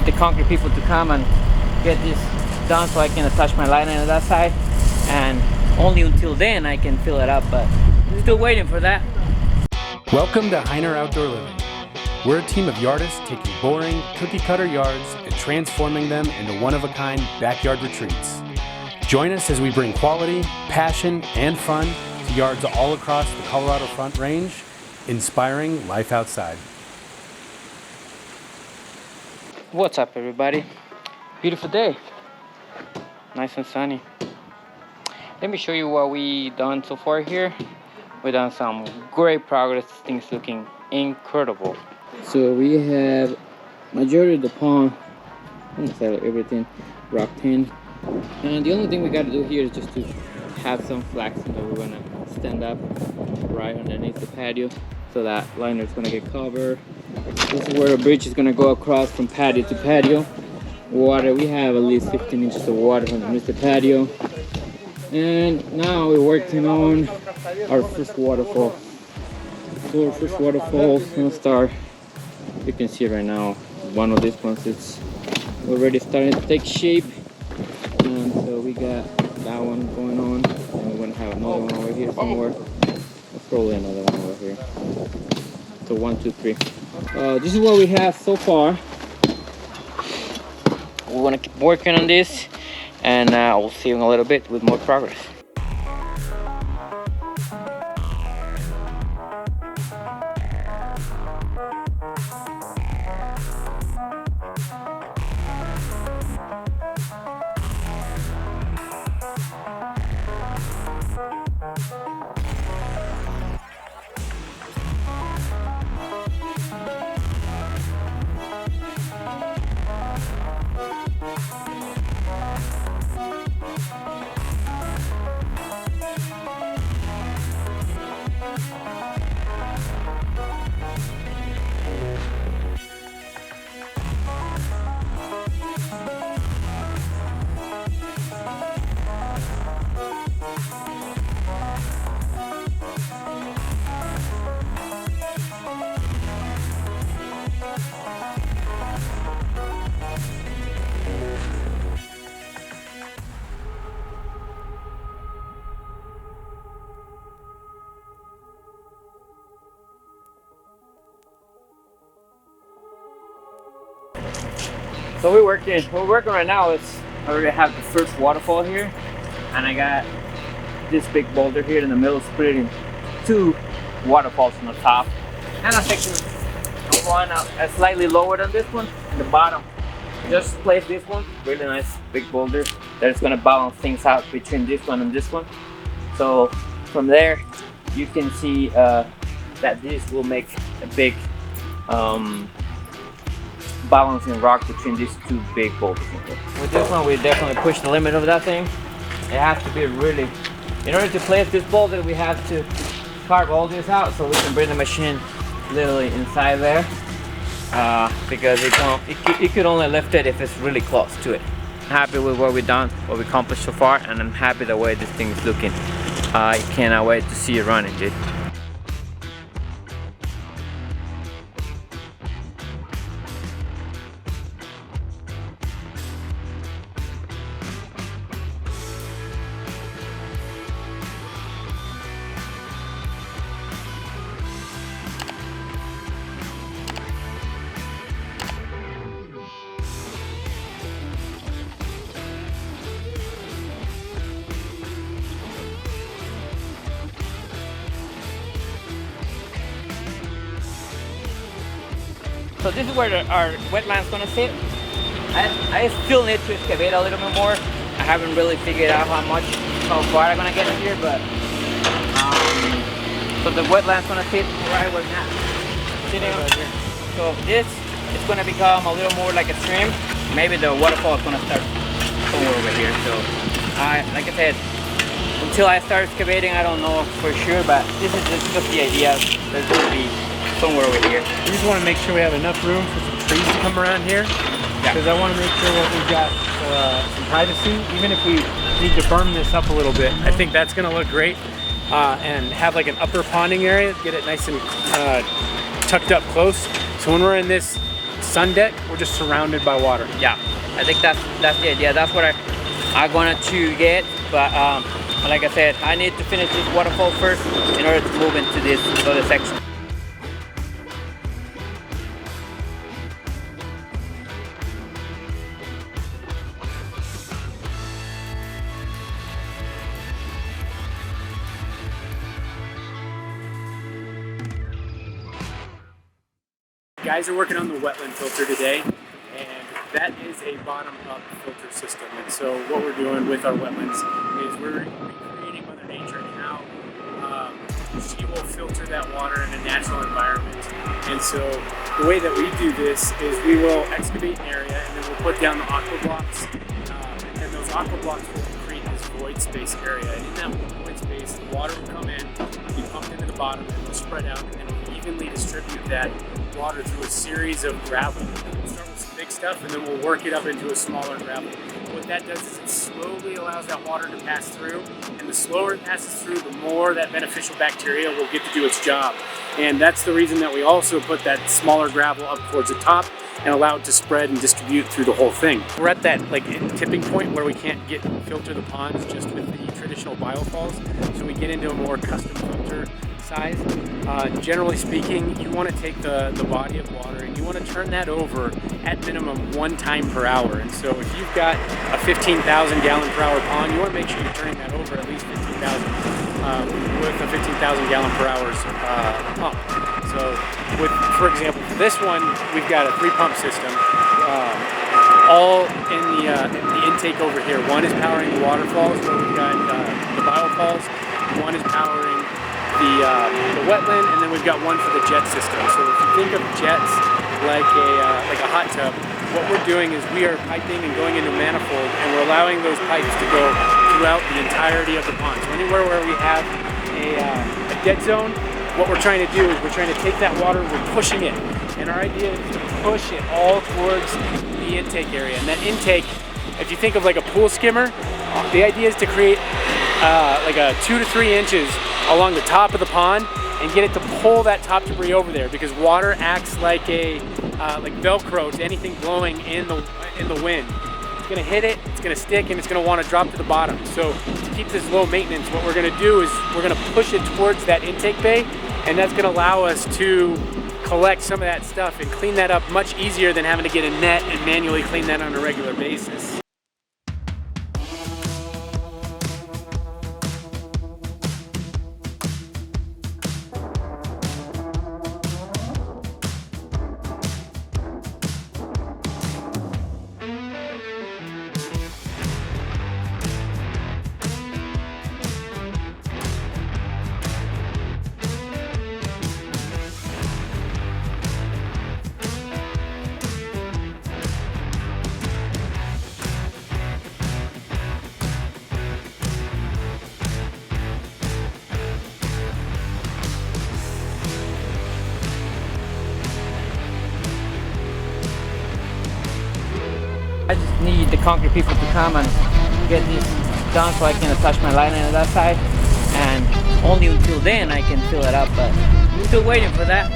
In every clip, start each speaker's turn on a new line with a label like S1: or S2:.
S1: need the concrete people to come and get this done so I can attach my liner on that side, and only until then I can fill it up, but I'm still waiting for that.
S2: Welcome to Hiner Outdoor Living. We're a team of yardists taking boring, cookie-cutter yards and transforming them into one-of-a-kind backyard retreats. Join us as we bring quality, passion, and fun to yards all across the Colorado Front Range, inspiring life outside.
S1: What's up, everybody? Beautiful day, nice and sunny. Let me show you what we done so far here. We done some great progress. Things looking incredible. So we have majority of the pond, almost everything rocked in, and the only thing we got to do here is just to have some flags that we're gonna stand up right underneath the patio, so that liner is gonna get covered. This is where the bridge is gonna go across from patio to patio. Water, we have at least 15 inches of water underneath the patio. And now we're working on our first waterfall. So our first waterfall is gonna start. You can see right now, one of these ones it's already starting to take shape. And so we got that one going on. And we're gonna have another one over here somewhere. Probably another one over here. So 1, 2, 3. This is what we have so far. We want to keep working on this, and we'll see you in a little bit with more progress. So we're working right now. I already have the first waterfall here, and I got this big boulder here in the middle, split in 2 waterfalls on the top, and a section of one slightly lower than this one in the bottom. Just place this one, really nice big boulder that's gonna balance things out between this one and this one. So from there you can see that this will make a big balancing rock between these 2 big boulders. With this one, we definitely push the limit of that thing. It has to be really, in order to place this boulder, we have to carve all this out so we can bring the machine literally inside there, because it could only lift it if it's really close to it. I'm happy with what we've done, what we accomplished so far, and I'm happy the way this thing is looking. I cannot wait to see it running, dude. So this is where our wetland's gonna sit. I still need to excavate a little bit more. I haven't really figured out how far I'm gonna get in here, but so the wetland's gonna sit right where now. Sitting right here. So this is gonna become a little more like a stream. Maybe the waterfall is gonna start somewhere over here. So like I said, until I start excavating, I don't know for sure, but this is just the idea. There's gonna be somewhere over here.
S2: We just want to make sure we have enough room for some trees to come around here, because I want to make sure that we've got some privacy, even if we need to berm this up a little bit. I think that's going to look great, and have like an upper ponding area, get it nice and tucked up close. So when we're in this sun deck, we're just surrounded by water.
S1: Yeah, I think that's the idea. That's what I wanted to get, but like I said, I need to finish this waterfall first in order to move into this other section.
S2: Guys are working on the wetland filter today, and that is a bottom-up filter system. And so what we're doing with our wetlands is we're recreating Mother Nature and how she will filter that water in a natural environment. And so the way that we do this is we will excavate an area, and then we'll put down the aqua blocks, and then those aqua blocks will create this void space area. And in that void space, the water will come in, be pumped into the bottom, and will spread out, and then we'll evenly distribute that water through a series of gravel. We'll start with some big stuff, and then we'll work it up into a smaller gravel. What that does is it slowly allows that water to pass through, and the slower it passes through, the more that beneficial bacteria will get to do its job. And that's the reason that we also put that smaller gravel up towards the top and allow it to spread and distribute through the whole thing. We're at that tipping point where we can't filter the ponds just with the traditional biofalls, so we get into a more custom filter size. Generally speaking, you want to take the body of water and you want to turn that over at minimum 1 time per hour. And so if you've got a 15,000 gallon per hour pond, you want to make sure you're turning that over at least 15,000 with a 15,000 gallon per hour's pump. So for example, for this one, we've got a 3-pump system, all in the intake over here. One is powering the waterfalls where we've got the biofalls, one is powering the wetland, and then we've got one for the jet system. So if you think of jets like a hot tub, what we're doing is we are piping and going into manifold, and we're allowing those pipes to go throughout the entirety of the pond. So anywhere where we have a dead zone, what we're trying to do is we're trying to take that water, we're pushing it, and our idea is to push it all towards the intake area. And that intake, if you think of like a pool skimmer, the idea is to create like a 2 to 3 inches along the top of the pond and get it to pull that top debris over there, because water acts like like Velcro to anything blowing in the wind. It's gonna hit it, it's gonna stick, and it's gonna want to drop to the bottom. So to keep this low maintenance, what we're gonna do is we're gonna push it towards that intake bay, and that's gonna allow us to collect some of that stuff and clean that up much easier than having to get a net and manually clean that on a regular basis.
S1: I just need the concrete people to come and get this done so I can attach my line on that side, and only until then I can fill it up, but I'm still waiting for that.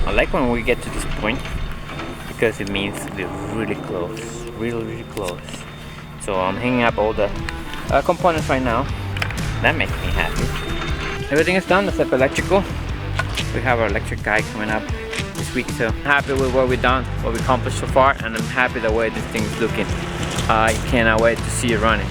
S1: I like when we get to this point because it means we're really close, really close. So I'm hanging up all the components right now. That makes me happy. Everything is done except electrical. We have our electric guy coming up. He's this week. So I'm happy with what we've done, what we accomplished so far, and I'm happy the way this thing is looking. I cannot wait to see it running.